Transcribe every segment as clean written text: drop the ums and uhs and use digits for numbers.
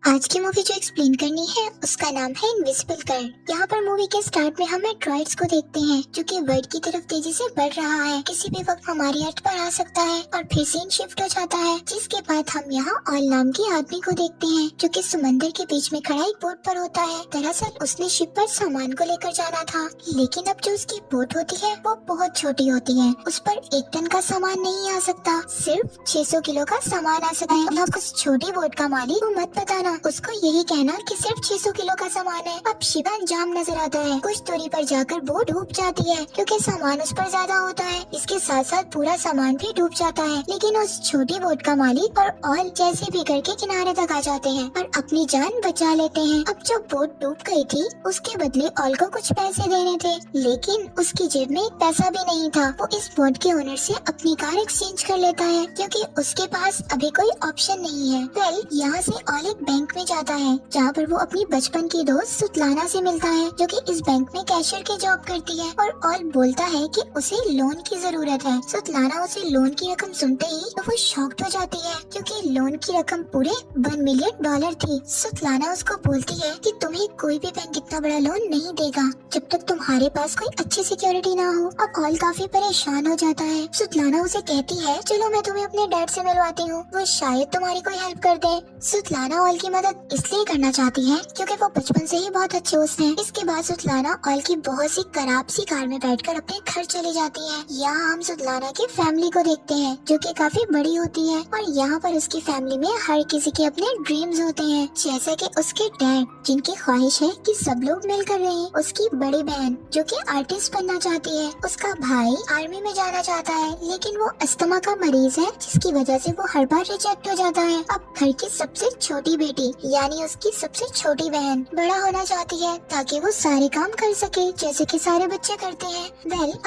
आज की मूवी जो एक्सप्लेन करनी है उसका नाम है इनविजिबल गर्ल। यहाँ पर मूवी के स्टार्ट में हम मेट्रॉइड्स को देखते हैं जो कि वर्ल्ड की तरफ तेजी से बढ़ रहा है। किसी भी वक्त हमारी अर्थ पर आ सकता है और फिर सीन शिफ्ट हो जाता है। जिसके बाद हम यहाँ ऑल नाम के आदमी को देखते हैं जो कि समंदर के बीच में खड़ा एक बोट पर होता है। दरअसल उसने शिप पर सामान को लेकर जाना था, लेकिन अब जो उसकी बोट होती है वो बहुत छोटी होती है। उस पर 1 टन का सामान नहीं आ सकता, सिर्फ 600 किलो का सामान आ सकता है। अब उस छोटी बोट का मालिक को मत बताना, उसको यही कहना कि सिर्फ 600 किलो का सामान है। अब शिप अंजाम नजर आता है। कुछ दूरी पर जाकर बोट डूब जाती है क्योंकि सामान उस पर ज्यादा होता है। इसके साथ साथ पूरा सामान भी डूब जाता है, लेकिन उस छोटी बोट का मालिक और ऑल जैसे भी करके किनारे तक आ जाते हैं और अपनी जान बचा लेते हैं। अब जब बोट डूब गई थी उसके बदले ऑल को कुछ पैसे देने थे, लेकिन उसकी जेब में एक पैसा भी नहीं था। वो इस बोट के ओनर से अपनी कार एक्सचेंज कर लेता है क्योंकि उसके पास अभी कोई ऑप्शन नहीं है। यहाँ से ऑल एक बैंक में जाता है जहाँ पर वो अपनी बचपन की दोस्त सुतलाना से मिलता है जो कि इस बैंक में कैशियर की जॉब करती है। और ऑल बोलता है कि उसे लोन की जरूरत है। सुतलाना उसे लोन की रकम सुनते ही तो वो शॉक्ड हो जाती है क्योंकि लोन की रकम पूरे $1 मिलियन थी। सुतलाना उसको बोलती है कि तुम्हें कोई भी बैंक इतना बड़ा लोन नहीं देगा जब तक तुम्हारे पास कोई अच्छी सिक्योरिटी ना हो। अब ऑल काफी परेशान हो जाता है। सुतलाना उसे कहती है चलो मैं तुम्हें अपने डैड से मिलवाती हूँ, वो शायद तुम्हारी कोई हेल्प कर दे। सुतलाना ऑल की मदद इसलिए करना चाहती है क्योंकि वो बचपन से ही बहुत अच्छे दोस्त हैं। इसके बाद सुतलाना ऑल की बहुत सी खराब सी कार में बैठकर अपने घर चली जाती है। यहाँ हम सुतलाना की फैमिली को देखते हैं जो कि काफी बड़ी होती है और यहाँ पर उसकी फैमिली में हर किसी के अपने ड्रीम्स होते हैं, जैसे कि उसके डैड जिनकी ख्वाहिश है कि सब लोग मिलकर रहें, उसकी बड़ी बहन जो कि आर्टिस्ट बनना चाहती है, उसका भाई आर्मी में जाना चाहता है लेकिन वो अस्थमा का मरीज है जिसकी वजह से वो हर बार रिजेक्ट हो जाता है। अब घर की सबसे छोटी बेटी यानी उसकी सबसे छोटी बहन बड़ा होना चाहती है ताकि वो सारे काम कर सके जैसे कि सारे बच्चे करते हैं।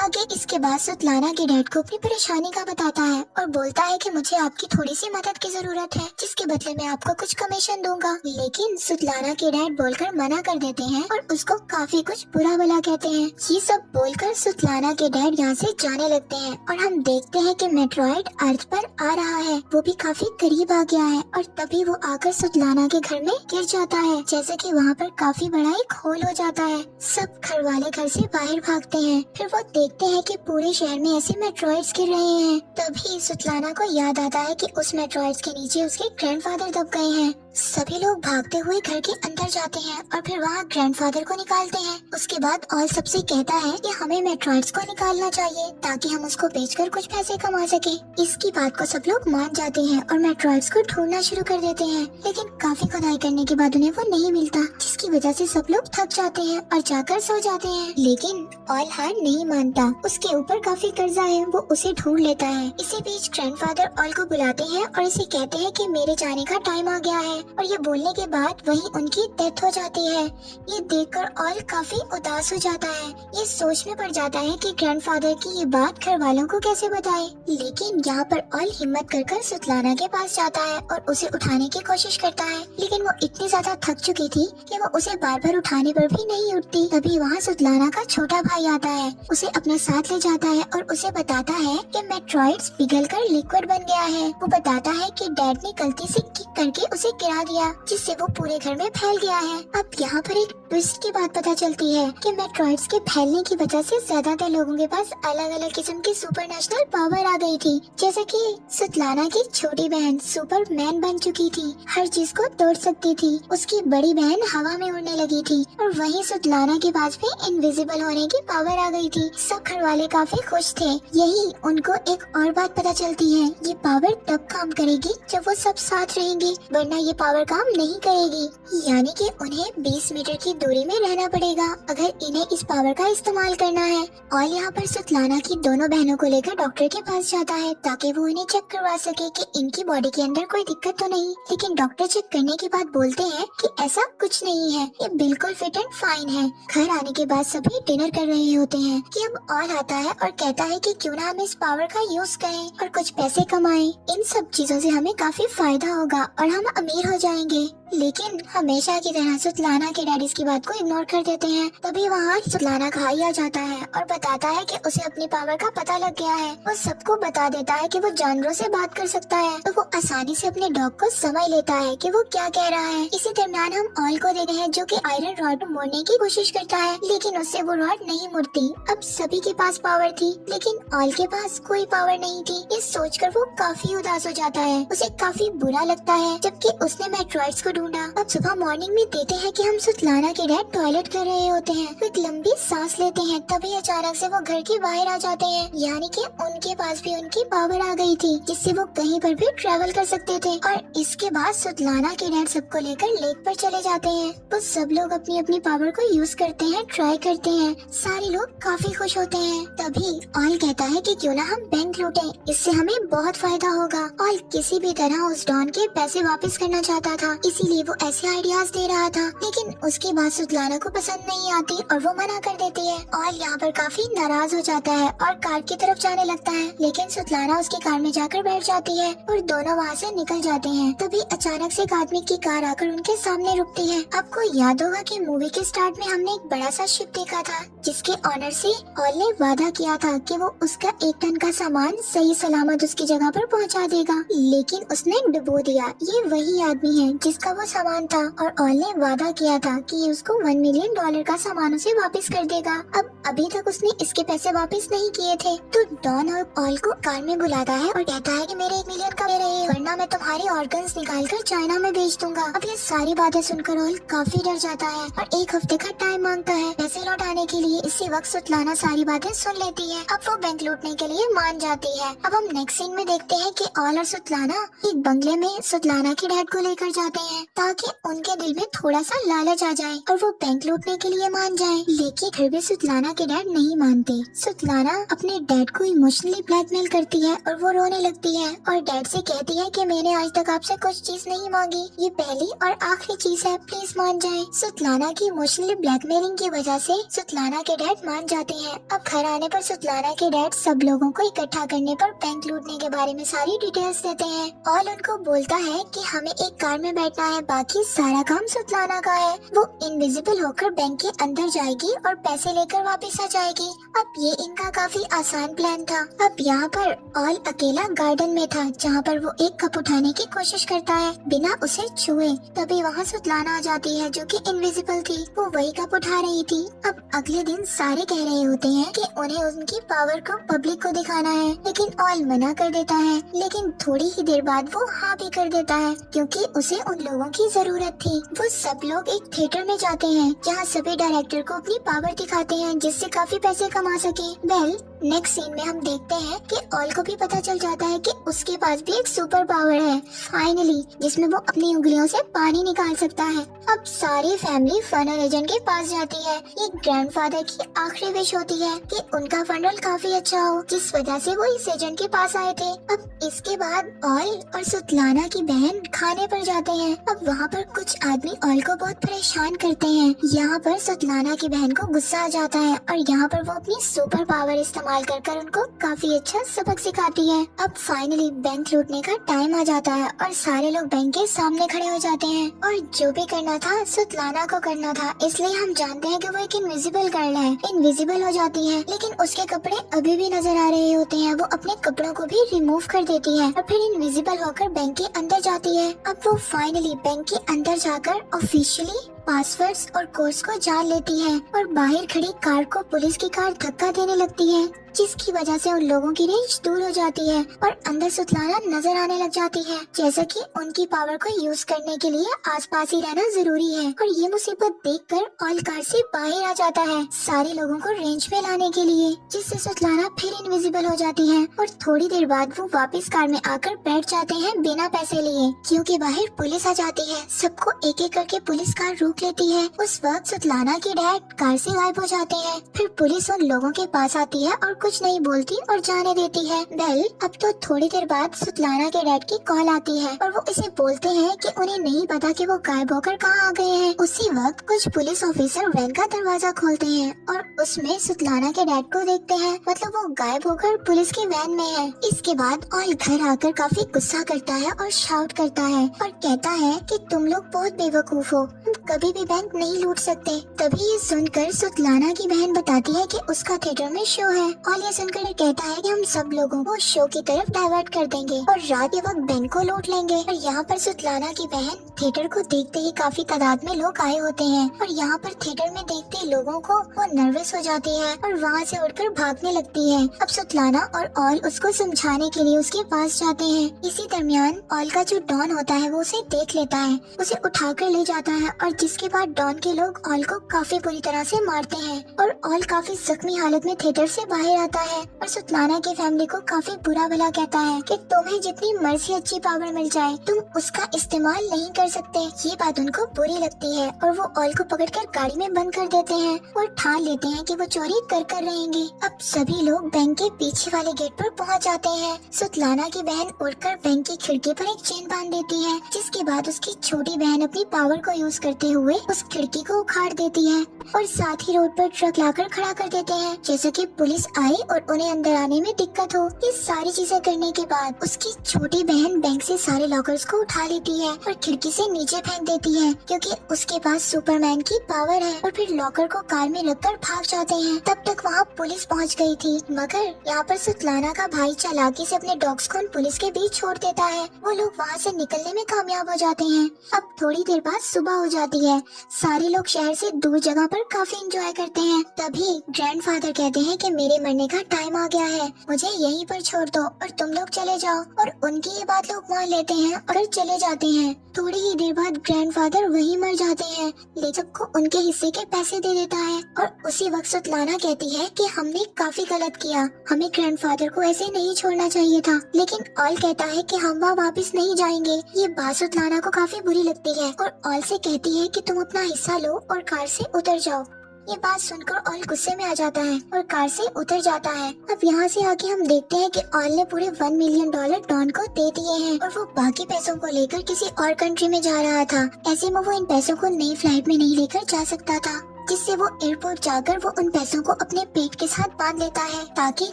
आगे इसके बाद सुतलाना के डैड को अपनी परेशानी का बताता है और बोलता है कि मुझे आपकी थोड़ी सी मदद की जरूरत है जिसके बदले में आपको कुछ कमीशन दूंगा, लेकिन सुतलाना के डैड बोलकर मना कर देते हैं और उसको काफी कुछ बुरा भला कहते हैं। ये सब बोलकर सुतलाना के डैड यहाँ से जाने लगते हैं और हम देखते हैं कि मेट्रॉइड अर्थ पर आ रहा है। वो भी काफी करीब आ गया है और तभी वो आकर सुतलाना के घर में गिर जाता है, जैसे कि वहाँ पर काफी बड़ा एक होल हो जाता है। सब घर वाले घर से बाहर भागते हैं। फिर वो देखते हैं कि पूरे शहर में ऐसे मेट्रॉइड्स गिर रहे हैं। तभी सुतलाना को याद आता है कि उस मेट्रॉइड्स के नीचे उसके ग्रैंडफादर दब गए हैं। सभी लोग भागते हुए घर के अंदर जाते हैं और फिर वहाँ ग्रैंडफादर को निकालते हैं। उसके बाद ऑल सबसे कहता है कि हमें मेट्रॉइड्स को निकालना चाहिए ताकि हम उसको बेचकर कुछ पैसे कमा सके। इसकी बात को सब लोग मान जाते हैं और मेट्रॉइड्स को ढूंढना शुरू कर देते हैं, लेकिन काफी खुदाई करने के बाद उन्हें वो नहीं मिलता, जिसकी वजह से सब लोग थक जाते हैं और जाकर सो जाते हैं। लेकिन ऑल हार नहीं मानता, उसके ऊपर काफी कर्जा है, वो उसे ढूंढ लेता है। इसी बीच ग्रैंडफादर ऑल को बुलाते हैं और इसे कहते हैं कि मेरे जाने का टाइम आ गया है और ये बोलने के बाद वहीं उनकी डेथ हो जाती है। ये देखकर ऑल काफी उदास हो जाता है। ये सोच में पड़ जाता है कि ग्रैंडफादर की ये बात घर वालों को कैसे बताए, लेकिन यहाँ पर ऑल हिम्मत कर सुतलाना के पास जाता है और उसे उठाने की कोशिश करता है, लेकिन वो इतनी ज्यादा थक चुकी थी कि वो उसे बार बार उठाने पर भी नहीं उठती। तभी वहाँ सुतलाना का छोटा भाई आता है, उसे अपने साथ ले जाता है और उसे बताता है कि मेट्रॉइड्स पिघलकर लिक्विड बन गया है। वो बताता है कि डैड ने गलती से किक करके उसे गिरा दिया जिससे वो पूरे घर में फैल गया है। अब यहाँ पर एक ट्विस्ट की बात पता चलती है कि मेट्रॉइड्स के फैलने की वजह से ज्यादातर लोगों के पास अलग अलग किस्म की सुपरनेशनल पावर आ गई थी, जैसे कि सुतलाना की छोटी बहन सुपरमैन बन चुकी थी, हर चीज को तोड़ सकती थी। उसकी बड़ी बहन हवा में उड़ने लगी थी और वहीं सुतलाना के पास भी इनविजिबल होने की पावर आ गई थी। सब घर वाले काफी खुश थे। यही उनको एक और बात पता चलती है, ये पावर तब काम करेगी जब वो सब साथ रहेंगे, वरना ये पावर काम नहीं करेगी। यानी कि उन्हें 20 मीटर की दूरी में रहना पड़ेगा अगर इन्हें इस पावर का इस्तेमाल करना है। और यहाँ पर सुतलाना की दोनों बहनों को लेकर डॉक्टर के पास जाता है ताकि वो इन्हें चेक करवा सके कि इनकी बॉडी के अंदर कोई दिक्कत तो नहीं, लेकिन डॉक्टर चेक करने के बाद बोलते हैं कि ऐसा कुछ नहीं है, ये बिल्कुल फिट एंड फाइन है। घर आने के बाद सभी डिनर कर रहे होते हैं कि अब ऑल आता है और कहता है कि क्यों ना हम इस पावर का यूज करें और कुछ पैसे कमाएं। इन सब चीजों से हमें काफी फायदा होगा और हम अमीर हो जाएंगे। लेकिन हमेशा की तरह सुतलाना के डैडी इसकी बात को इग्नोर कर देते हैं। तभी वहाँ सुतलाना का भाई आ जाता है और बताता है कि उसे अपनी पावर का पता लग गया है। वो सबको बता देता है कि वो जानवरों से बात कर सकता है, तो वो आसानी से अपने डॉग को समझ लेता है कि वो क्या कह रहा है। इसी दरमियान हम ऑल को देखते हैं जो कि आयरन रॉड मोड़ने की कोशिश करता है, लेकिन उससे वो रॉड नहीं मुड़ती। अब सभी के पास पावर थी, लेकिन ऑल के पास कोई पावर नहीं थी। ये सोचकर वो काफी उदास हो जाता है, उसे काफी बुरा लगता है, जबकि उसने मेट्रॉइड्स को ढूंढा। अब सुबह मॉर्निंग में देते हैं कि हम सुतलाना के डैड टॉयलेट कर रहे होते हैं। वो एक लंबी सांस लेते हैं, तभी अचानक से वो घर के बाहर आ जाते हैं, यानी कि उनके पास भी उनकी पावर आ गई थी, जिससे वो कहीं पर भी ट्रेवल कर सकते थे। और इसके बाद सुतलाना के डैड सबको लेकर लेक पर चले जाते हैं। वो सब लोग अपनी अपनी पावर को यूज करते हैं, ट्राई करते हैं। सारे लोग काफी खुश होते हैं। तभी ऑल कहता है कि क्यों ना हम बैंक लूटें, इससे हमें बहुत फायदा होगा। ऑल किसी भी तरह उस डॉन के पैसे वापस करना चाहता था, इसीलिए वो ऐसे आइडियाज दे रहा था, लेकिन उसकी बात सुतलाना को पसंद नहीं आती और वो मना कर देती है। ऑल यहाँ पर काफी नाराज हो जाता है और कार की तरफ जाने लगता है, लेकिन सुतलाना उसकी कार में जाकर बैठ जाती है और दोनों वहाँ से निकल जाते हैं। तभी अचानक से एक आदमी की कार आकर उनके सामने रुकती है। आपको याद होगा कि मूवी के स्टार्ट में हमने एक बड़ा सा शिप देखा था, जिसके ऑनर से ऑल ने वादा किया था कि वो उसका 1 टन का सामान सही सलामत उसकी जगह पर पहुंचा देगा, लेकिन उसने डुबो दिया। ये वही आदमी है जिसका वो सामान था, और ऑल ने वादा किया था कि उसको $1 मिलियन का सामान उसे वापस कर देगा। अब अभी तक उसने इसके पैसे वापस नहीं किए थे, तो डॉन ऑल को कार में बुलाता है और कहता है कि मेरे 1 मिलियन का दे रहे, वरना मैं तुम्हारे ऑर्गन्स निकाल कर चाइना में बेच दूंगा। अब ये सारी बातें सुनकर ऑल काफी डर जाता है और 1 हफ्ते का टाइम मांगता है पैसे लौटाने के लिए। इसी वक्त सुतलाना सारी बातें सुन लेती है। अब वो बैंक लूटने के लिए मान जाती है। अब हम नेक्स्ट सीन में देखते हैं कि ऑल और सुतलाना एक बंगले में सुतलाना के डैड को लेकर जाते हैं, ताकि उनके दिल में थोड़ा सा लालच आ जाए और वो बैंक लूटने के लिए मान जाए। लेकिन फिर भी सुतलाना के डैड नहीं मानते। सुतलाना अपने डैड को इमोशनली ब्लैकमेल करती है और वो रोने लगती है और डैड से कहती है कि मैंने आज तक आपसे कुछ चीज नहीं मांगी, ये पहली और आखिरी चीज है, प्लीज मान जाए। सुतलाना की इमोशनली ब्लैकमेलिंग की वजह से सुतलाना के डैड मान जाते हैं। अब घर आने पर सुतलाना के डैड सब लोगों को इकट्ठा करने पर बैंक लूटने के बारे में सारी डिटेल्स देते हैं। ऑल उनको बोलता है कि हमें एक कार में बैठना है, बाकी सारा काम सुतलाना का है। वो इनविजिबल होकर बैंक के अंदर जाएगी और पैसे लेकर वापस आ जाएगी। अब ये इनका काफी आसान प्लान था। अब यहाँ पर ऑल अकेला गार्डन में था, जहाँ पर वो एक कप उठाने की कोशिश करता है बिना उसे छुए। तभी वहाँ सुतलाना आ जाती है जो कि इनविजिबल थी। वो वही कप उठा रही थी। अब अगले दिन सारे कह रहे होते हैं कि उन्हें उनकी पावर को पब्लिक को दिखाना है, लेकिन ऑल मना कर देता है। लेकिन थोड़ी ही देर बाद वो हाँ भी कर देता है, क्योंकि उसे उन लोगों की जरूरत थी। वो सब लोग एक थिएटर में जाते हैं, जहाँ सभी डायरेक्टर को अपनी पावर दिखाते हैं, जिससे काफी पैसे कमा सके। वेल, नेक्स्ट सीन में हम देखते हैं कि ऑल को भी पता चल जाता है कि उसके पास भी एक सुपर पावर है फाइनली, जिसमें वो अपनी उंगलियों से पानी निकाल सकता है। अब सारी फैमिली फनल एजेंट के पास जाती है। ये ग्रैंडफादर की आखिरी विश होती है कि उनका फनल काफी अच्छा हो, जिस वजह से वो इस एजेंट के पास आए थे। अब इसके बाद ऑल और सुतलाना की बहन खाने पर जाते हैं। अब वहाँ पर कुछ आदमी ऑल को बहुत परेशान करते हैं। यहाँ पर सुतलाना की बहन को गुस्सा आ जाता है और यहाँ पर वो अपनी सुपर पावर इस्तेमाल कर उनको काफी अच्छा सबक सिखाती है। अब फाइनली बैंक लूटने का टाइम आ जाता है और सारे लोग बैंक के सामने खड़े हो जाते हैं, और जो भी करना था सुतलाना को करना था, इसलिए हम जानते हैं कि वो एक इनविजिबल गर्ल है। इनविजिबल हो जाती है, लेकिन उसके कपड़े अभी भी नजर आ रहे होते हैं। वो अपने कपड़ों को भी रिमूव कर देती है और फिर इनविजिबल होकर बैंक के अंदर जाती है। अब वो फाइनली बैंक के अंदर जाकर ऑफिशियली पासवर्ड्स और कोड्स को जान लेती है और बाहर खड़ी कार को पुलिस की कार धक्का देने लगती है, जिसकी वजह से उन लोगों की रेंज दूर हो जाती है और अंदर सुतलाना नजर आने लग जाती है, जैसा कि उनकी पावर को यूज करने के लिए आसपास ही रहना जरूरी है। और ये मुसीबत देखकर ऑल कार से बाहर आ जाता है सारे लोगों को रेंज में लाने के लिए, जिससे सुतलाना फिर इनविजिबल हो जाती है और थोड़ी देर बाद वो वापस कार में आकर बैठ जाते हैं बिना पैसे लिए, क्योंकि बाहर पुलिस आ जाती है। सबको एक एक करके पुलिस कार रोक लेती है। उस वक्त सुतलाना के डैड कार से गायब हो जाते हैं। फिर पुलिस उन लोगों के पास आती है और कुछ नहीं बोलती और जाने देती है। वेल अब तो थोड़ी देर बाद सुतलाना के डैड की कॉल आती है और वो इसे बोलते हैं कि उन्हें नहीं पता कि वो गायब होकर कहाँ आ गए हैं। उसी वक्त कुछ पुलिस ऑफिसर वैन का दरवाजा खोलते हैं और उसमें सुतलाना के डैड को देखते हैं, मतलब वो गायब होकर पुलिस की वैन में है। इसके बाद ऑल घर आकर काफी गुस्सा करता है और शाउट करता है और कहता है कि तुम लोग बहुत बेवकूफ हो, हम कभी भी बैंक नहीं लूट सकते। तभी ये सुनकर सुतलाना की बहन बताती है कि उसका थिएटर में शो है और ये सुनकर कहता है कि हम सब लोगों को शो की तरफ डाइवर्ट कर देंगे और रात के वक्त बैंक को लूट लेंगे। और यहाँ पर सुतलाना की बहन थिएटर को देखते ही काफी तादाद में लोग आए होते हैं और यहाँ पर थिएटर में देखते ही लोगों को वो नर्वस हो जाती है और वहाँ से उठकर भागने लगती है। अब सुतलाना और ऑल उसको समझाने के लिए उसके पास जाते हैं। इसी दरमियान ऑल का जो डॉन होता है वो उसे देख लेता है, उसे उठाकर ले जाता है और जिसके बाद डॉन के लोग ऑल को काफी बुरी तरह से मारते हैं और ऑल काफी जख्मी हालत में थिएटर से बाहर आता है और सुतलाना की फैमिली को काफी बुरा भला कहता है कि तुम्हें जितनी मर्जी अच्छी पावर मिल जाए तुम उसका इस्तेमाल नहीं कर सकते। ये बात उनको बुरी लगती है और वो ऑल को पकड़कर गाड़ी में बंद कर देते हैं और ठान लेते हैं कि वो चोरी कर रहेंगे। अब सभी लोग बैंक के पीछे वाले गेट पर पहुंच जाते हैं। सुतलाना की बहन उड़कर बैंक की खिड़की पर एक चेन बांध देती है, जिसके बाद उसकी छोटी बहन अपनी पावर को यूज करते हुए उस खिड़की को उखाड़ देती है और साथ ही रोड पर ट्रक लाकर खड़ा कर देते हैं, जैसे कि पुलिस आए और उन्हें अंदर आने में दिक्कत हो। ये सारी चीजें करने के बाद उसकी छोटी बहन बैंक से सारे लॉकर्स को उठा लेती है और खिड़की से नीचे फेंक देती है, क्योंकि उसके पास सुपरमैन की पावर है। और फिर लॉकर को कार में रखकर भाग जाते हैं। तब तक वहाँ पुलिस पहुँच गई थी, मगर यहाँ पर सुतलाना का भाई चालाकी से अपने डॉग्स को उन पुलिस के बीच छोड़ देता है। वो लोग वहाँ से निकलने में कामयाब हो जाते हैं। अब थोड़ी देर बाद सुबह हो जाती है। सारे लोग शहर से दूर जगह पर काफी एंजॉय करते हैं। तभी ग्रैंडफादर कहते हैं कि मेरे मरने का टाइम आ गया है, मुझे यहीं पर छोड़ दो और तुम लोग चले जाओ। और उनकी ये बात लोग मान लेते हैं और चले जाते हैं। थोड़ी ही देर बाद ग्रैंडफादर वहीं मर जाते हैं। ले सबको उनके हिस्से के पैसे दे देता है और उसी वक्त सुतलाना कहती है कि हमने काफी गलत किया, हमें ग्रैंडफादर को ऐसे नहीं छोड़ना चाहिए था। लेकिन ऑल कहता है कि हम वहाँ वापस नहीं जाएंगे। ये बात सुतलाना को काफी बुरी लगती है और ऑल से कहती है कि तुम अपना हिस्सा लो और कार से उतर जाओ। ये बात सुनकर ऑल गुस्से में आ जाता है और कार से उतर जाता है। अब यहाँ से आके हम देखते हैं कि ऑल ने पूरे $1 मिलियन डॉन को दे दिए हैं और वो बाकी पैसों को लेकर किसी और कंट्री में जा रहा था। ऐसे में वो इन पैसों को नई फ्लाइट में नहीं लेकर जा सकता था, जिससे वो एयरपोर्ट जाकर वो उन पैसों को अपने पेट के साथ बांध लेता है ताकि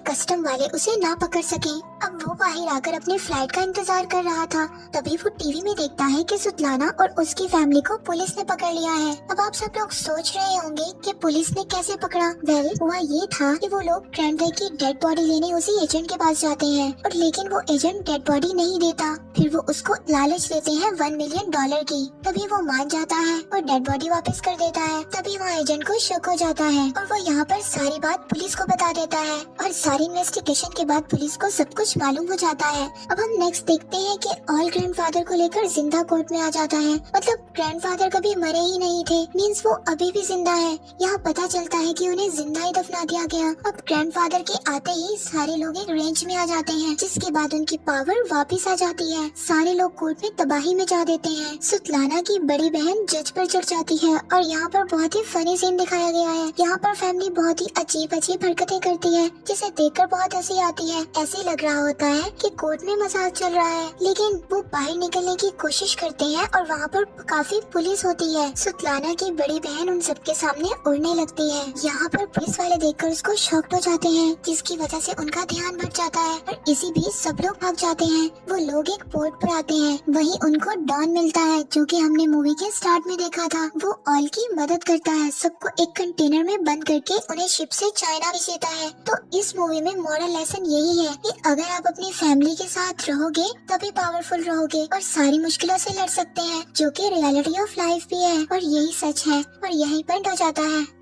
कस्टम वाले उसे ना पकड़ सके। अब वो बाहर आकर अपनी फ्लाइट का इंतजार कर रहा था। तभी वो टीवी में देखता है कि सुतलाना और उसकी फैमिली को पुलिस ने पकड़ लिया है। अब आप सब लोग सोच रहे होंगे कि पुलिस ने कैसे पकड़ा। वेल हुआ ये था कि वो लोग ग्रैंडर की डेड बॉडी लेने उसी एजेंट के पास जाते हैं और लेकिन वो एजेंट डेड बॉडी नहीं देता। फिर वो उसको लालच देते हैं $1 मिलियन की। तभी वो मान जाता है और डेड बॉडी वापस कर देता है। तभी वहाँ एजेंट को शक हो जाता है और वो यहाँ पर सारी बात पुलिस को बता देता है और सारी इन्वेस्टिगेशन के बाद पुलिस को सब कुछ मालूम हो जाता है। अब हम नेक्स्ट देखते हैं कि ऑल ग्रैंडफादर को लेकर जिंदा कोर्ट में आ जाता है, मतलब ग्रैंडफादर कभी मरे ही नहीं थे, मींस वो अभी भी जिंदा है। यहाँ पता चलता है कि उन्हें जिंदा ही दफना दिया गया। अब ग्रैंडफादर के आते ही सारे लोग एक रेंज में आ जाते हैं, जिसके बाद उनकी पावर वापिस आ जाती है। सारे लोग कोर्ट में तबाही में जा देते हैं। सुतलाना की बड़ी बहन जज पर चढ़ जाती है और यहाँ पर बहुत ही फनी सीन दिखाया गया है। यहाँ पर फैमिली बहुत ही अजीब अजीब हरकतें करती है, जिसे देखकर बहुत हंसी आती है। ऐसे लग रहा होता है कि कोर्ट में मजाक चल रहा है, लेकिन वो बाहर निकलने की कोशिश करते हैं और वहाँ पर काफी पुलिस होती है। सुतलाना की बड़ी बहन उन सबके सामने उड़ने लगती है। यहाँ पर पुलिस वाले देखकर उसको शॉक्ड हो जाते हैं, जिसकी वजह से उनका ध्यान भट जाता है और इसी बीच सब लोग भाग जाते हैं। वो लोग एक पोर्ट पर आते हैं, वहीं उनको डॉन मिलता है जो कि हमने मूवी के स्टार्ट में देखा था। वो ऑल की मदद करता है, सबको एक कंटेनर में बंद करके उन्हें शिप से चाइना भेज देता है। तो इस मूवी में मॉरल लेसन यही है कि अगर आप अपनी फैमिली के साथ रहोगे तभी पावरफुल रहोगे और सारी मुश्किलों से लड़ सकते हैं, जो कि रियलिटी ऑफ लाइफ भी है और यही सच है। और यही पॉइंट हो जाता है।